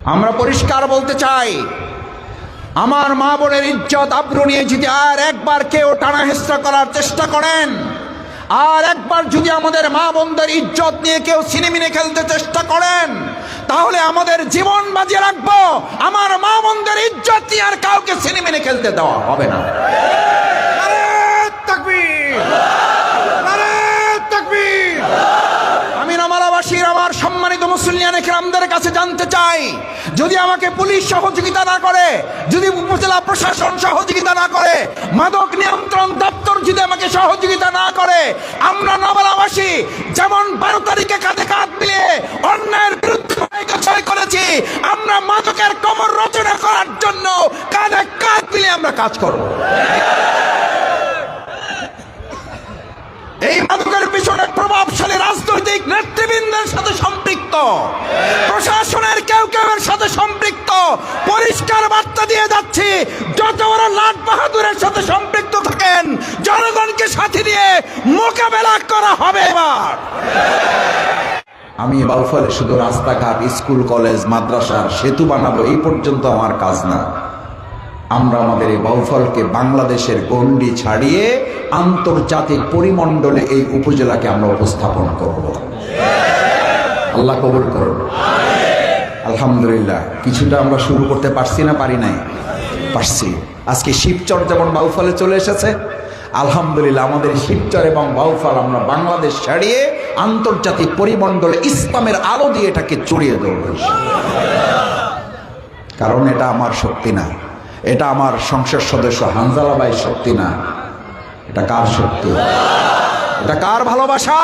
আমরা পরিষ্কার বলতে চাই, আমার মা বোনের ইজ্জত আবরু নিয়ে যদি আর একবার কেউ টানা হেঁচড়া করার চেষ্টা করেন, আর একবার যদি আমাদের মা বোনদের ইজ্জত নিয়ে কেউ ছিনিমিনি খেলতে চেষ্টা করেন, তাহলে আমাদের জীবন বাজিয়ে রাখবো। আমার মা বোনদের ইজ্জত নিয়ে আর কাউকে ছিনিমিনি খেলতে দেওয়া হবে না। নারে তাকবীর, নারে তাকবীর। আমি নামালাবাসীর আমার সম্মানিত মুসলিয়ানে কেরামদের কাছে জানতে চাই, যদি আমাকে পুলিশ সহযোগিতা না করে, যদি উপজেলা প্রশাসন সহযোগিতা না করে, মাদক নিয়ন্ত্রণ দপ্তর যদি আমাকে সহযোগিতা না করে, আমরা নামালাবাসী যেমন 12 তারিখে কাঁধে কাঁধ মিলিয়ে অন্যায়ের বিরুদ্ধে জয় করেছি, আমরা মাদকের কবর রচনা করার জন্য কাঁধে কাঁধ মিলিয়ে আমরা কাজ করব। এই মাদকের পিছনে প্রভাবশালী রাজনৈতিক নেতৃবৃন্দের সাথে সম্পৃক্ত, প্রশাসনের কেউ কেউ এর সাথে সম্পৃক্ত। পরিষ্কার বার্তা দিয়ে যাচ্ছি, যত বড় লাট বাহাদুরের সাথে সম্পৃক্ত থাকেন, জনগণকে সাথে নিয়ে মোকাবেলা করা হবে। এবার আমি বাউফলে শুধু রাস্তাঘাট, স্কুল, কলেজ, মাদ্রাসার সেতু বানাবো, এই পর্যন্ত আমার কাজ না। আমরা আমাদের এই বাউফলকে বাংলাদেশের গণ্ডি ছাড়িয়ে আন্তর্জাতিক পরিমণ্ডলে এই উপজেলাকে আমরা উপস্থাপন করব। আল্লাহ কবুল করুন। আলহামদুলিল্লাহ, কিছুটা আমরা শুরু করতে পারছি না পারি নাই? পারছি। আজকে শিবচর যেমন বাউফলে চলে এসেছে, আলহামদুলিল্লাহ আমাদের শিবচর এবং বাউফল আমরা বাংলাদেশ ছাড়িয়ে আন্তর্জাতিক পরিমণ্ডলে ইসলামের আলো দিয়ে এটাকে ছড়িয়ে দেব। কারণ এটা আমার শক্তি না, এটা আমার সংসদ সদস্য হানজালা ভাইয়ের শক্তি না। এটা কার শক্তি? এটা কার ভালোবাসা?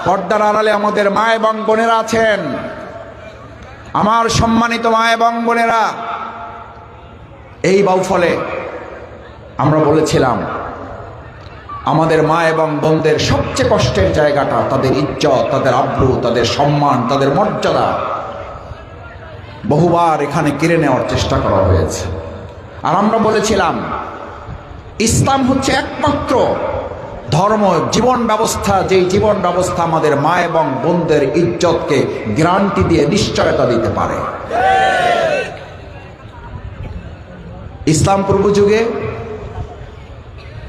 পর্দার আড়ালে আমাদের মা এবং বোনেরা আছেন। আমার সম্মানিত মা এবং বোনেরা, এই বাউফলে আমরা বলেছিলাম আমাদের মা এবং বোনদের সবচেয়ে কষ্টের জায়গাটা, তাদের ইজ্জত, তাদের আব্রু, তাদের সম্মান, তাদের মর্যাদা বহুবার এখানে কেড়ে নেওয়ার চেষ্টা করা হয়েছে। আর আমরা বলেছিলাম ইসলাম হচ্ছে একমাত্র ধর্ম, জীবন ব্যবস্থা, যেই জীবন ব্যবস্থা আমাদের মা এবং বোনদের ইজ্জতকে গ্যারান্টি দিয়ে নিশ্চয়তা দিতে পারে। ইসলাম পূর্ব যুগে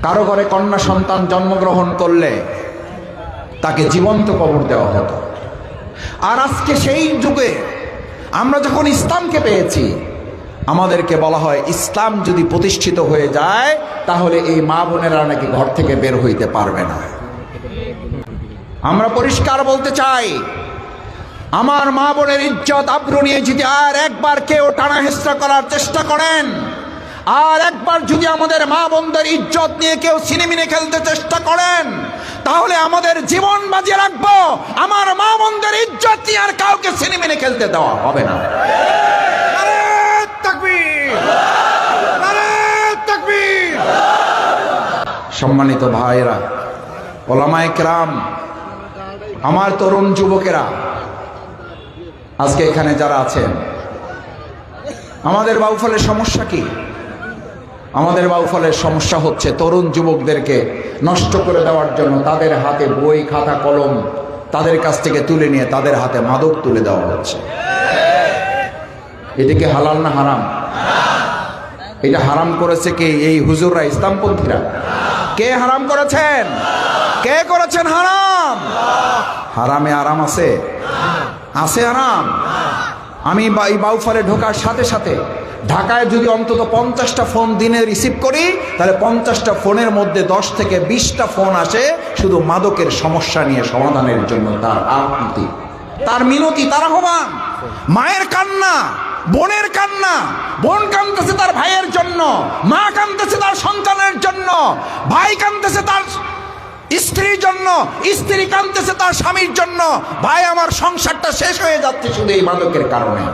কারো ঘরে কন্যা সন্তান জন্মগ্রহণ করলে তাকে জীবন্ত কবর দেওয়া হতো। আর আজকে সেই যুগে আমরা যখন ইসলামকে পেয়েছি, আমাদেরকে বলা হয় ইসলাম যদি প্রতিষ্ঠিত হয়ে যায় তাহলে এই মা বোনেরা নাকি ঘর থেকে বের হইতে পারবে না। আমরা পরিষ্কার বলতে চাই, আমার মা বোনের ইজ্জত আবরু নিয়ে যদি আর একবার কেউ টানা হেঁচড়া করার চেষ্টা করেন, আর একবার যদি আমাদের মা বোনদের ইজ্জত নিয়ে কেউ ছিনিমিনি খেলতে চেষ্টা করেন, তাহলে আমাদের জীবন বাজিয়ে রাখবো। আমার মা বোনদের ইজ্জত নিয়ে আর কাউকে ছিনিমিনি খেলতে দেওয়া হবে না। নারে তাকবীর, নারে তাকবীর। সম্মানিত ভাইরা, ওলামায়ে কেরাম, আমার তরুণ যুবকেরা, আজকে এখানে যারা আছেন, আমাদের বাউফলের সমস্যা কি? আমাদের বাউফলের সমস্যা হচ্ছে তরুণ যুবকদেরকে নষ্ট করে দেওয়ার জন্য তাদের হাতে বই, খাতা, কলম তাদের কাছ থেকে তুলে নিয়ে তাদের হাতে মাদক তুলে দেওয়া হচ্ছে। এটা কি হালাল না হারাম? এটা হারাম করেছে কে? এই হুজুররা, ইসলামপন্থীরা। কে হারাম করেছেন? কে করেছেন হারাম? হারামে আরাম আছে? আছে আরাম? আমি এই বাউফলে ঢোকার সাথে সাথে ঢাকায় যদি অন্তত 50টা ফোন দিনে রিসিভ করি, তাহলে 50টা ফোনের মধ্যে 10 থেকে 20টা ফোন আসে শুধু মাদকের সমস্যা নিয়ে সমাধানের জন্য। তার আকুতি, তার মিনতি, তার আহ্বান, মায়ের কান্না, বোনের কান্না। বোন কাঁদতেছে তার ভাইয়ের জন্য, মা কাঁদতেছে তার সন্তানের জন্য, ভাই কাঁদতেছে তার স্ত্রীর জন্য, স্ত্রী কাঁদতেছে তার স্বামীর জন্য। ভাই, আমার সংসারটা শেষ হয়ে যাচ্ছে শুধু এই মাদকের কারণে।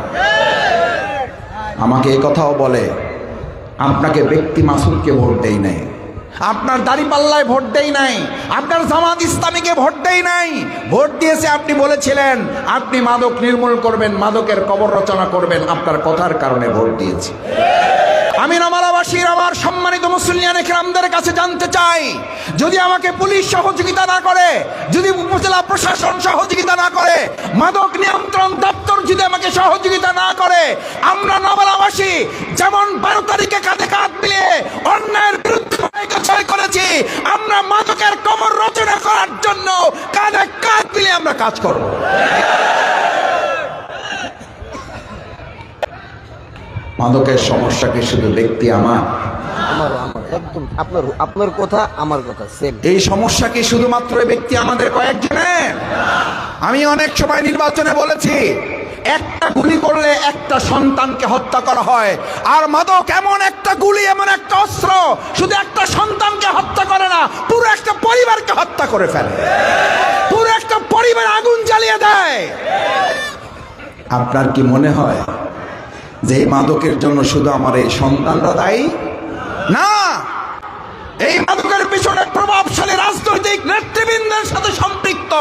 আমাকে এই কথাও বলে, আপনাকে ব্যক্তি মাসুদকে ভোট দেই নাই, আপনার দাড়িপাল্লায় ভোট দেই নাই, আপনার জামাত ইসলামীকে ভোট দেই নাই। ভোট দিয়েছে আপনি বলেছিলেন আপনি মাদক নির্মূল করবেন, মাদকের কবর রচনা করবেন, আপনার কথার কারণে ভোট দিয়েছি। আমি নওয়ালাবাসীর আমার সম্মানিত মুসলিয়ান কিরামদের কাছে জানতে চাই, যদি আমাকে পুলিশ সহযোগিতা না করে, যদি উপজেলা প্রশাসন সহযোগিতা না করে, মাদক নিয়ন্ত্রণ দপ্তর যদি আমাকে সহযোগিতা না করে, আমরা নওয়ালাবাসী যেমন 12 তারিখে কাঁধে কাঁধ মিলিয়ে অন্যায়ের বিরুদ্ধে জয় করেছি, আমরা মাদকের কবর রচনা করার জন্য কাঁধে কাঁধ মিলিয়ে আমরা কাজ করব। মাদকের সমস্যা কি শুধু ব্যক্তি আমার? একদম আপনার কথা আমার কথা সেম। এই সমস্যা কি শুধুমাত্র ব্যক্তি আমাদের কয়েকজনের? আমি অনেক সময় নির্বাচনে বলেছি, একটা গুলি করলে একটা সন্তানকে হত্যা করা হয়, আর মাদক এমন একটা গুলি, এমন একটা অস্ত্র, শুধু একটা সন্তানকে হত্যা করে না, পুরো একটা পরিবারকে হত্যা করে ফেলে, পুরো একটা পরিবার আগুন জ্বালিয়ে দেয়। আপনার কি মনে হয় যে এই মাদকের জন্য শুধু আমার এই সন্তানরা দায়ী? না, এই মাদকের পিছনে প্রভাবশালী রাজনৈতিক নেতৃবৃন্দের সাথে সম্পৃক্ত,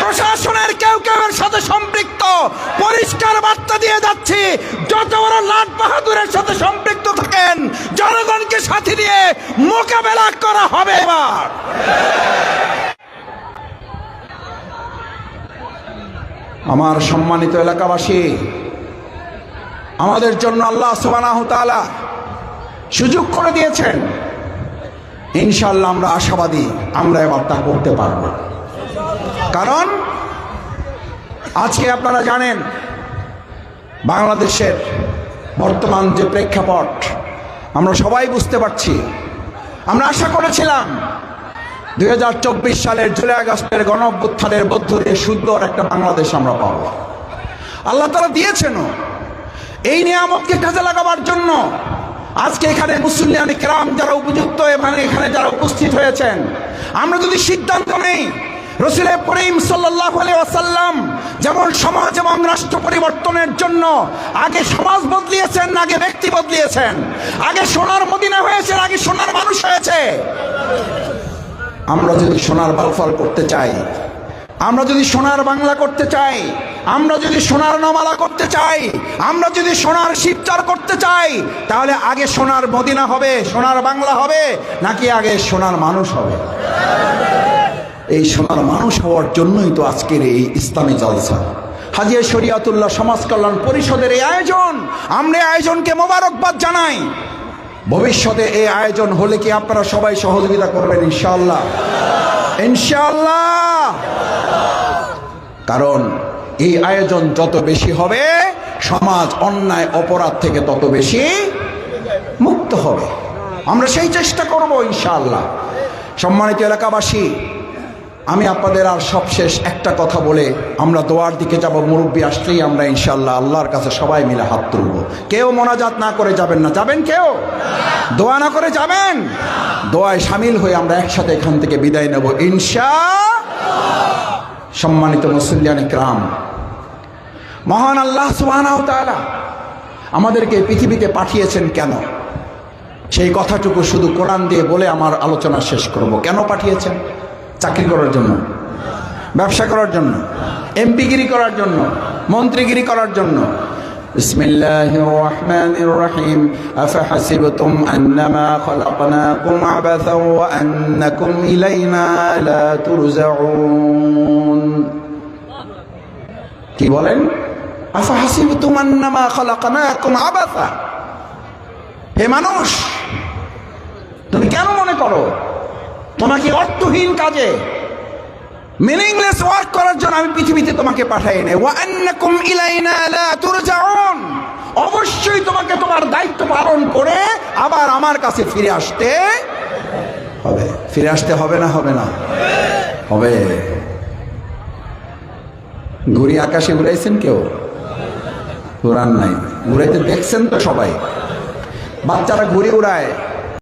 প্রশাসনের কেউ কেউ এর সাথে সম্পৃক্ত। পরিষ্কার বার্তা দিয়ে যাচ্ছি, যত বড় লাট বাহাদুরের সাথে সম্পৃক্ত থাকেন, জনগণকে সাথে নিয়ে মোকাবেলা করা হবে। এবার আমার সম্মানিত এলাকাবাসী, আমাদের জন্য আল্লাহ সুবহানাহু ওয়া তাআলা সুযোগ করে দিয়েছেন। ইনশাআল্লাহ আমরা আশাবাদী, আমরা এবার তা করতে পারব। কারণ আজকে আপনারা জানেন বাংলাদেশের বর্তমান যে প্রেক্ষাপট আমরা সবাই বুঝতে পারছি। আমরা আশা করেছিলাম 2024 সালের জুলাই আগস্টের গণঅভ্যুত্থানের মধ্য দিয়ে সুন্দর একটা বাংলাদেশ আমরা পাব। আল্লাহ তাআলা দিয়েছেনও। এই নিয়ামতকে কাজে লাগাবার জন্য আজকে এখানে মুসলিয়ান কিরাম যারা উপযুক্ত, এখানে যারা উপস্থিত হয়েছেন, আমরা যদি সিদ্ধান্ত নেই, রাসূল করিম সাল্লাল্লাহু আলাইহি ওয়াসাল্লাম যেমন সমাজ এবং রাষ্ট্র পরিবর্তনের জন্য আগে সমাজ বদলিয়েছেন, আগে ব্যক্তি বদলিয়েছেন, আগে সোনার মদিনা হয়েছে, আগে সোনার মানুষ হয়েছে। আমরা যদি সোনার বালফাল করতে চাই, আমরা যদি সোনার বাংলা করতে চাই, আমরা যদি সোনার নমালা করতে চাই, আমরা যদি সোনার শিবচর করতে চাই, তাহলে আগে সোনার মদিনা হবে, সোনার বাংলা হবে, নাকি আগে সোনার মানুষ হবে? এই সোনার মানুষ হওয়ার জন্যই তো আজকের এই ইসলামী জলসা, হাজিয়া শরিয়াতুল্লাহ সমাজ কল্যাণ পরিষদের এই আয়োজন। আমরা এই আয়োজনকে মোবারকবাদ জানাই। ভবিষ্যতে এই আয়োজন হলে কি আপনারা সবাই সহযোগিতা করবেন? ইনশাআল্লাহ, ইনশাআল্লাহ। কারণ এই আয়োজন যত বেশি হবে, সমাজ অন্যায় অপরাধ থেকে তত বেশি মুক্ত হবে। আমরা সেই চেষ্টা করব ইনশাআল্লাহ। সম্মানিত এলাকাবাসী, আমি আপনাদের আর সবশেষ একটা কথা বলে আমরা দোয়ার দিকে যাব। মুরব্বী আসলেই আমরা ইনশাআল্লাহ আল্লাহর কাছে সবাই মিলে হাত তুলব। কেউ মোনাজাত না করে যাবেন না। যাবেন কেউ? দোয়া না করে যাবেন? দোয়ায় সামিল হয়ে আমরা একসাথে এখান থেকে বিদায় নেব ইনশাআল্লাহ। সম্মানিত মুসলিয়ান কিরাম, মহান আল্লাহ সুবহানাহু ওয়া তাআলা আমাদেরকে পৃথিবীতে পাঠিয়েছেন কেন? সেই কথাটুকু শুধু কোরআন দিয়ে বলে আমার আলোচনা শেষ করব। কেন পাঠিয়েছেন? চাকরি করার জন্য, ব্যবসা করার জন্য, এমপিগিরি করার জন্য, মন্ত্রীগিরি করার জন্য? বিসমিল্লাহির রহমানির রহিম। আফাহাসিবতুম আন্নামা খালাকনাকুম আবাসাও ওয়া আন্নাকুম ইলাইনা লা তুরজাউন। কি বলেন? আফাহাসিবতুম আন্নামা খালাকনাকুম আবাসা। হে মানুষ, তুমি কেন মনে করো তোমাকে অর্থহীন কাজে, মিনিংলেস ওয়ার্ক করার জন্য আমি পৃথিবীতে তোমাকে পাঠাই নাই? ওয়া আন্নাকুম ইলাইনা লা তুরজাউন। অবশ্যই তোমাকে তোমার দায়িত্ব পালন করে আবার আমার কাছে ফিরে আসতে হবে। ফিরে আসতে হবে না? হবে না? হবে। ঘুড়ি আকাশে উড়াইছেন কেউ? উড়ান নাই। উড়াইতে দেখছেন তো সবাই। বাচ্চারা ঘুড়ি উড়ায়,